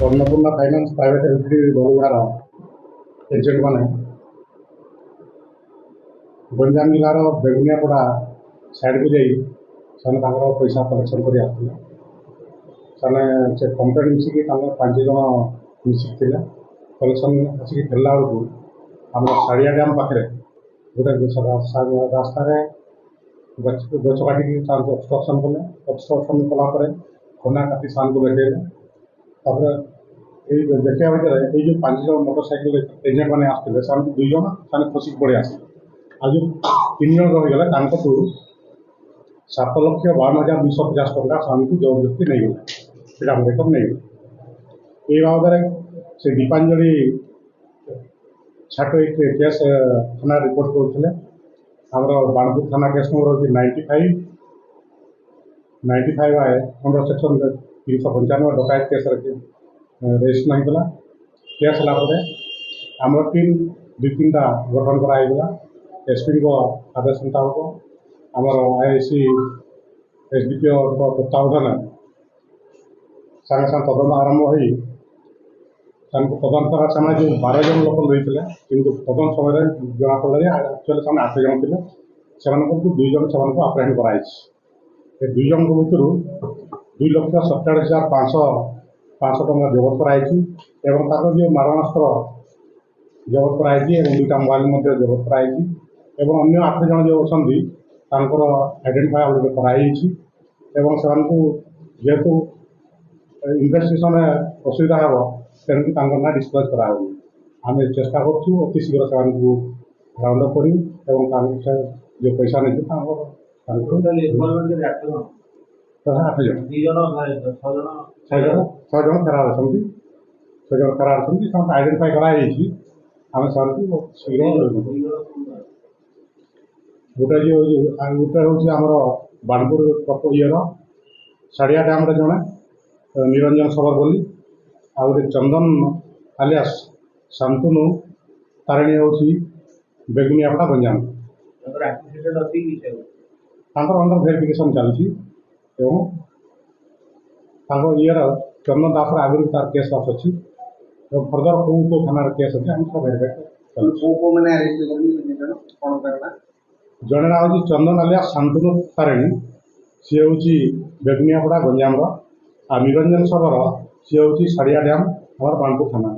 Annapurna finance private limited बलुगार agent मैंने Ganjam जिलार Beguniapada side को जाई पैसा कलेक्शन कर कंप्लेन मिसिक 5 जन मिसिक कलेक्शन आसिक फेरला बेलू आम साड़िया डैम पाखे गोटे रास्तार गच काटिक ऑब्स्ट्रक्शन कले ऑब्स्ट्रक्शन कलापर खना काटी सान को बैठे देखा भितर ये 5 जन मोटरसाइकिल एजेंट मैंने आसते 2 जन से खसिक पड़े आस आज 3 जन रहीगले 7,52,250 टका से जबरदस्ती नहीं गला रेकर्ड नहीं ये बाबद से दीपांजलि छाट केस थाना रिपोर्ट करते आमर बाणपुर थाना केस नंबर हूँ 95 अंडर सेक्शन 395 डकायत केस रेजिस्ट्रेशन होता केस है आम टीम 2-3टा गठन कराइला एसपी को आदेश मुताबक आमर आईआईसी एसडीपीओ तत्वावधान सागे सागे तदंत आरंभ हो तदंत करा से जो 12 जन लोक रही कि तदंत समय जना पड़ा एक्चुअली से 8 जन थे से 2 जन से आप्रेहेंड कराई 2 जन भर 2,47,500 टका जबत कराई जो मारणास्त्र जबत कराई 2टा मोबाइल जबत कराई अन्य 8 जन जो अच्छा आइडेंटिफाई अलरेडी कराई से जेहेतु इन्वेस्टिगेशन असुविधा हे तेणुक ना डिस्क्लोज करा आम चेष्टा करूँ अति शीघ्र से राउंड अप कर जो पैसा नहीं 8 जन 6 जन फेरार अच्छा 6 जन फेरार अच्छा आइडेंटिफाई कराई आम शीघ्र गोटे गोटे हूँ आमर बाणपुर इर साड़िया डैम जड़े निरंजन सबर बोली आ गए चंदन आलियास शांतनु तारिणी हूँ बेगुनियापड़ा गंजाम अंडर भेरिफिकेशन चलती इयर चंदन दास आगुरी तार केस अच्छी फर्दर कौ थाना केस अच्छे आम सब जड़े ना हूँ चंदन आलियास शांतनु तारिणी सी हूँ बेगुनियापड़ा गंजाम आ निरंजन सबर सी हूँ साड़िया डैम हमार बाणपुर थाना।